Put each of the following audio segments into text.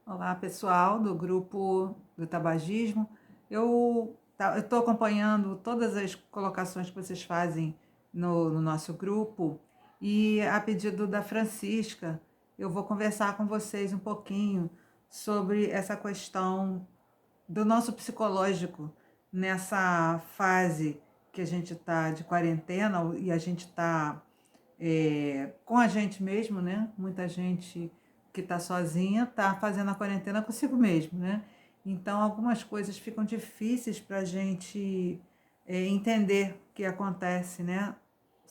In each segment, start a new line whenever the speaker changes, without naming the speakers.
Olá, pessoal do grupo do tabagismo. Eu estou acompanhando todas as colocações que vocês fazem no nosso grupo e, a pedido da Francisca, eu vou conversar com vocês um pouquinho sobre essa questão do nosso psicológico nessa fase que a gente está de quarentena e a gente está com a gente mesmo, né? Muita gente que está sozinha está fazendo a quarentena consigo mesmo, né? Então, algumas coisas ficam difíceis para a gente entender o que acontece, né?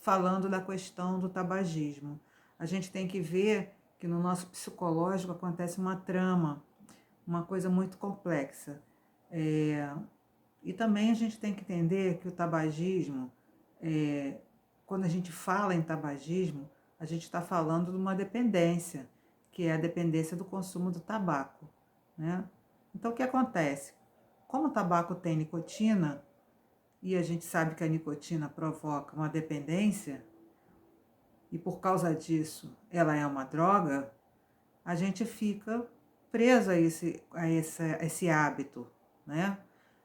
Falando da questão do tabagismo. A gente tem que ver que no nosso psicológico acontece uma trama, uma coisa muito complexa. É, e também a gente tem que entender que o tabagismo, é, quando a gente fala em tabagismo, a gente está falando de uma dependência, que é a dependência do consumo do tabaco, né? Então, o que acontece? Como o tabaco tem nicotina, e a gente sabe que a nicotina provoca uma dependência, e por causa disso ela é uma droga, a gente fica preso a esse hábito, né?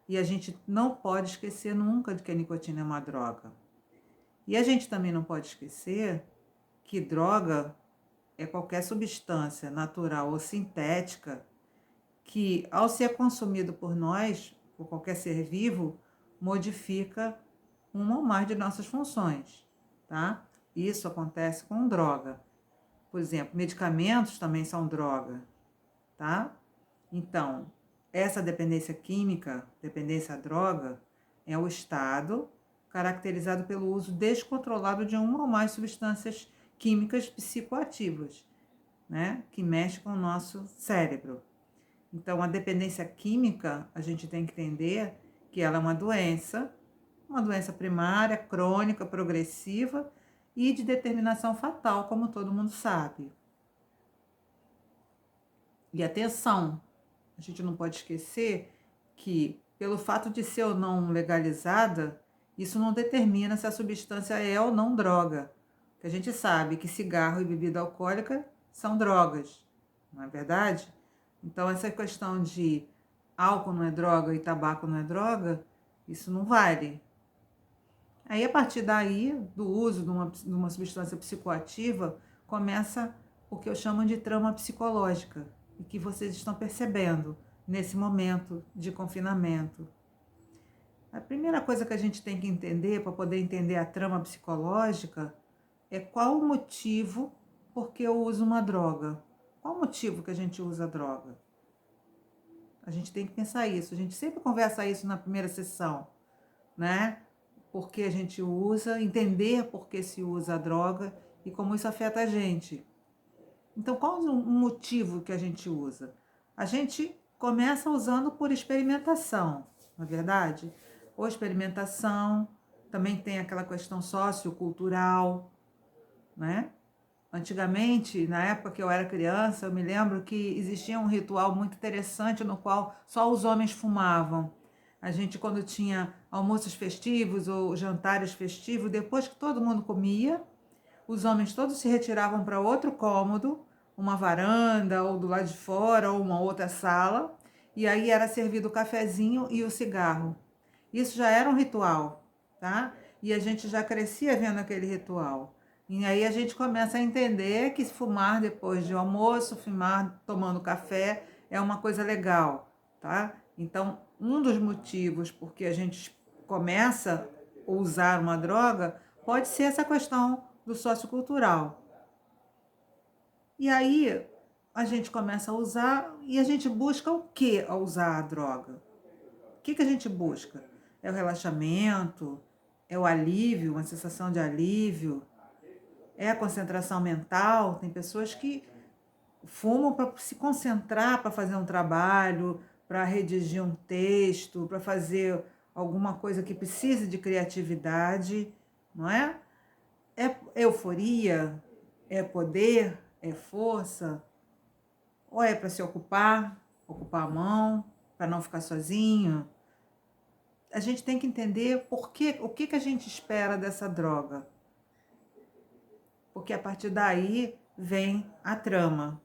E a gente não pode esquecer nunca de que a nicotina é uma droga. E a gente também não pode esquecer que droga é qualquer substância natural ou sintética que, ao ser consumido por nós, por qualquer ser vivo, modifica uma ou mais de nossas funções, tá? Isso acontece com droga. Por exemplo, medicamentos também são droga, tá? Então, essa dependência química, dependência à droga, é o estado caracterizado pelo uso descontrolado de uma ou mais substâncias químicas psicoativas, né, que mexem com o nosso cérebro. Então, a dependência química, a gente tem que entender que ela é uma doença primária, crônica, progressiva e de determinação fatal, como todo mundo sabe. E atenção, a gente não pode esquecer que, pelo fato de ser ou não legalizada, isso não determina se a substância é ou não droga. Porque a gente sabe que cigarro e bebida alcoólica são drogas, não é verdade? Então, essa questão de álcool não é droga e tabaco não é droga, isso não vale. Aí, a partir daí, do uso de uma substância psicoativa, começa o que eu chamo de trama psicológica, e que vocês estão percebendo nesse momento de confinamento. A primeira coisa que a gente tem que entender, para poder entender a trama psicológica, é qual o motivo por que eu uso uma droga. Qual o motivo que a gente usa a droga? A gente tem que pensar isso. A gente sempre conversa isso na primeira sessão, né? Por que a gente usa, entender por que se usa a droga e como isso afeta a gente. Então, qual o motivo que a gente usa? A gente começa usando por experimentação, não é verdade? Ou experimentação, também tem aquela questão sociocultural, né? Antigamente, na época que eu era criança, eu me lembro que existia um ritual muito interessante no qual só os homens fumavam. A gente, quando tinha almoços festivos ou jantares festivos, depois que todo mundo comia, os homens todos se retiravam para outro cômodo, uma varanda, ou do lado de fora, ou uma outra sala, e aí era servido o cafezinho e o cigarro. Isso já era um ritual, tá? E a gente já crescia vendo aquele ritual. E aí a gente começa a entender que fumar depois de almoço, fumar tomando café é uma coisa legal, tá? Então, um dos motivos por que a gente começa a usar uma droga pode ser essa questão do sociocultural. E aí a gente começa a usar e a gente busca o que ao usar a droga? O que a gente busca? É o relaxamento? É o alívio, uma sensação de alívio? É a concentração mental? Tem pessoas que fumam para se concentrar, para fazer um trabalho, para redigir um texto, para fazer alguma coisa que precise de criatividade, não é? É euforia? É poder? É força? Ou é para se ocupar a mão, para não ficar sozinho? A gente tem que entender o que a gente espera dessa droga. Porque a partir daí vem a trama.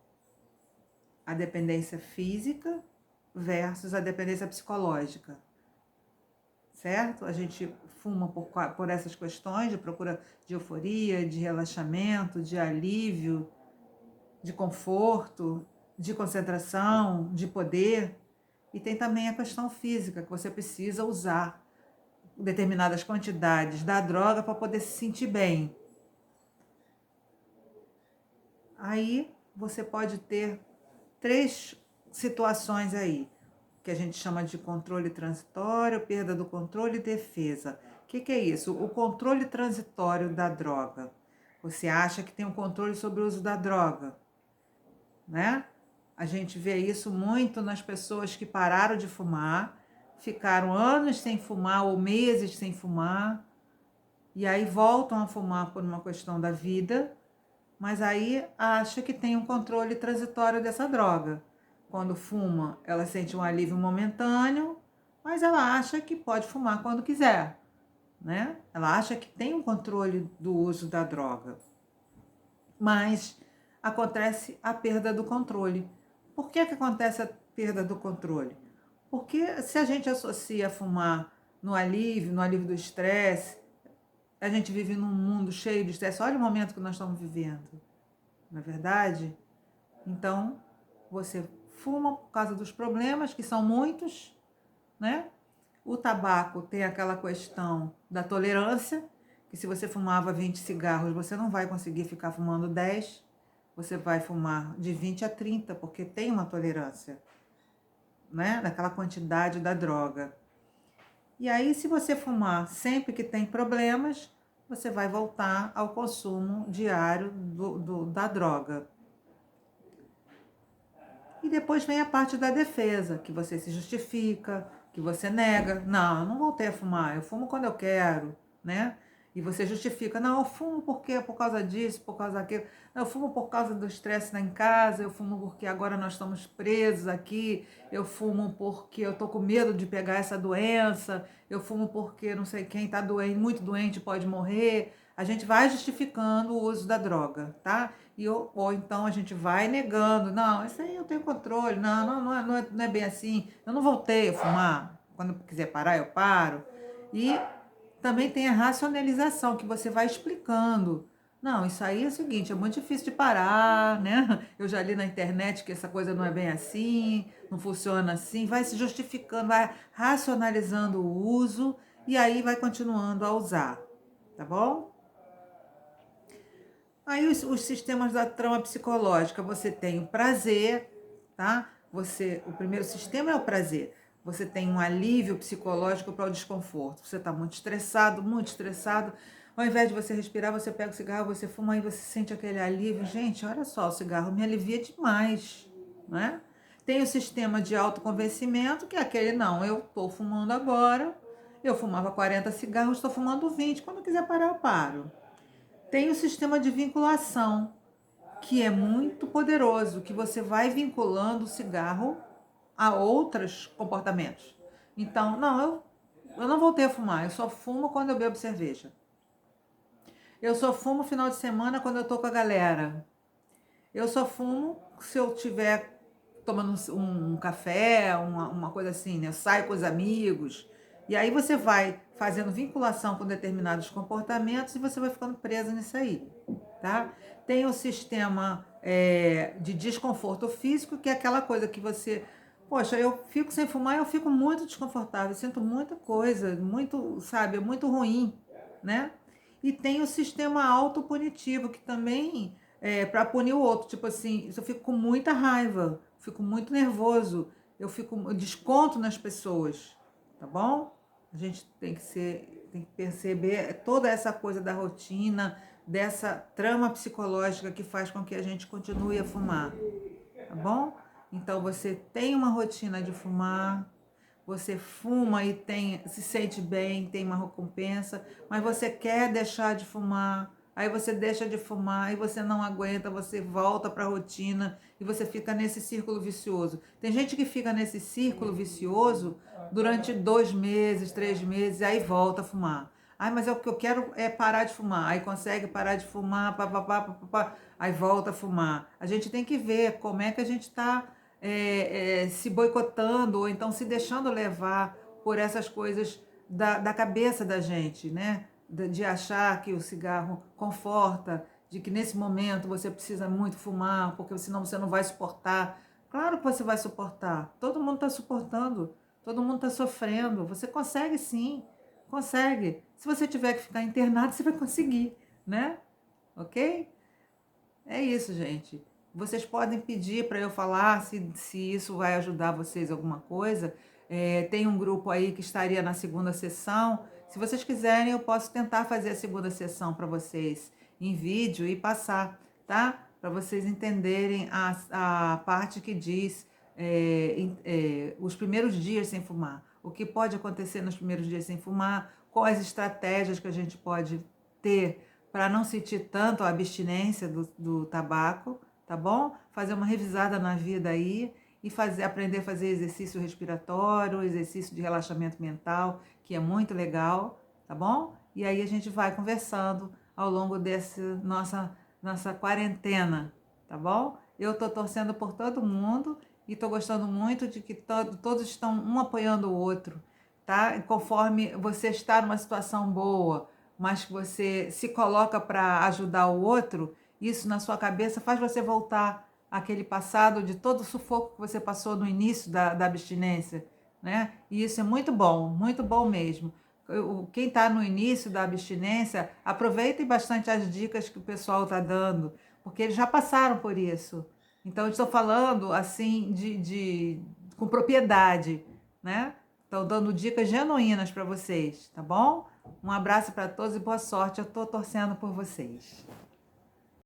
a dependência física versus a dependência psicológica, certo? A gente fuma por essas questões de procura de euforia, de relaxamento, de alívio, de conforto, de concentração, de poder. E tem também a questão física, que você precisa usar determinadas quantidades da droga para poder se sentir bem. Aí você pode ter 3 situações aí, que a gente chama de controle transitório, perda do controle e defesa. O que é isso? O controle transitório da droga. Você acha que tem um controle sobre o uso da droga, né? A gente vê isso muito nas pessoas que pararam de fumar, ficaram anos sem fumar ou meses sem fumar, e aí voltam a fumar por uma questão da vida, mas aí acha que tem um controle transitório dessa droga. Quando fuma, ela sente um alívio momentâneo, mas ela acha que pode fumar quando quiser, né? Ela acha que tem um controle do uso da droga. Mas acontece a perda do controle. Por que acontece a perda do controle? Porque se a gente associa fumar no alívio do estresse, a gente vive num mundo cheio de estresse. Olha o momento que nós estamos vivendo, não é verdade? Então, você fuma por causa dos problemas, que são muitos, né? O tabaco tem aquela questão da tolerância, que se você fumava 20 cigarros, você não vai conseguir ficar fumando 10, você vai fumar de 20 a 30, porque tem uma tolerância, né? Daquela quantidade da droga. E aí, se você fumar sempre que tem problemas, você vai voltar ao consumo diário da droga. E depois vem a parte da defesa, que você se justifica, que você nega. Não, eu não voltei a fumar, eu fumo quando eu quero, né? E você justifica, não, eu fumo porque por causa disso, por causa daquilo. Não, eu fumo por causa do estresse lá em casa, eu fumo porque agora nós estamos presos aqui, eu fumo porque eu tô com medo de pegar essa doença, eu fumo porque não sei quem tá doente, muito doente, pode morrer. A gente vai justificando o uso da droga, tá? Ou então a gente vai negando, não, isso aí eu tenho controle, não é bem assim, eu não voltei a fumar, quando eu quiser parar, eu paro. E também tem a racionalização, que você vai explicando. Não, isso aí é o seguinte, é muito difícil de parar, né? Eu já li na internet que essa coisa não é bem assim, não funciona assim, vai se justificando, vai racionalizando o uso e aí vai continuando a usar, tá bom? Aí os sistemas da trama psicológica, você tem o prazer, tá? O primeiro sistema é o prazer. Você tem um alívio psicológico para o desconforto. Você está muito estressado. Ao invés de você respirar, você pega o cigarro, você fuma e você sente aquele alívio. Gente, olha só, o cigarro me alivia demais, né? Tem o sistema de autoconvencimento, que é aquele, não, eu estou fumando agora, eu fumava 40 cigarros, estou fumando 20. Quando eu quiser parar, eu paro. Tem o sistema de vinculação, que é muito poderoso, que você vai vinculando o cigarro a outros comportamentos. Então, não, eu não voltei a fumar, eu só fumo quando eu bebo cerveja. Eu só fumo final de semana quando eu tô com a galera. Eu só fumo se eu tiver tomando um café, uma coisa assim, né? Eu saio com os amigos. E aí você vai fazendo vinculação com determinados comportamentos e você vai ficando presa nisso aí, tá? Tem o sistema de desconforto físico, que é aquela coisa que você... Poxa, eu fico sem fumar, eu fico muito desconfortável, sinto muita coisa, muito, sabe, muito ruim, né? E tem o sistema autopunitivo, que também é para punir o outro. Tipo assim, eu fico com muita raiva, fico muito nervoso, eu desconto nas pessoas, tá bom? A gente tem que perceber toda essa coisa da rotina, dessa trama psicológica que faz com que a gente continue a fumar, tá bom? Então você tem uma rotina de fumar, você fuma e se sente bem, tem uma recompensa, mas você quer deixar de fumar, aí você deixa de fumar, aí você não aguenta, você volta para a rotina e você fica nesse círculo vicioso. Tem gente que fica nesse círculo vicioso durante 2 meses, 3 meses, aí volta a fumar. Ai, mas é o que eu quero é parar de fumar. Aí consegue parar de fumar, papapá, papapá, aí volta a fumar. A gente tem que ver como é que a gente está se boicotando ou então se deixando levar por essas coisas da cabeça da gente, né? De achar que o cigarro conforta, de que nesse momento você precisa muito fumar, porque senão você não vai suportar. Claro que você vai suportar. Todo mundo está suportando, todo mundo está sofrendo. Você consegue sim, consegue. Se você tiver que ficar internado, você vai conseguir, né? Ok? É isso, gente. Vocês podem pedir para eu falar se isso vai ajudar vocês alguma coisa. Tem um grupo aí que estaria na segunda sessão. Se vocês quiserem, eu posso tentar fazer a segunda sessão para vocês em vídeo e passar, tá? Para vocês entenderem a parte que diz os primeiros dias sem fumar. O que pode acontecer nos primeiros dias sem fumar, quais estratégias que a gente pode ter para não sentir tanto a abstinência do tabaco, tá bom? Fazer uma revisada na vida aí e aprender a fazer exercício respiratório, exercício de relaxamento mental, que é muito legal, tá bom? E aí a gente vai conversando ao longo dessa nossa quarentena, tá bom? Eu tô torcendo por todo mundo e tô gostando muito de que todos estão um apoiando o outro, tá? E conforme você está numa situação boa, mas que você se coloca para ajudar o outro, isso na sua cabeça faz você voltar àquele passado de todo o sufoco que você passou no início da abstinência, né? E isso é muito bom mesmo. Quem está no início da abstinência, aproveitem bastante as dicas que o pessoal está dando, porque eles já passaram por isso. Então, eu estou falando assim com propriedade, né? Estão dando dicas genuínas para vocês, tá bom? Um abraço para todos e boa sorte. Eu estou torcendo por vocês.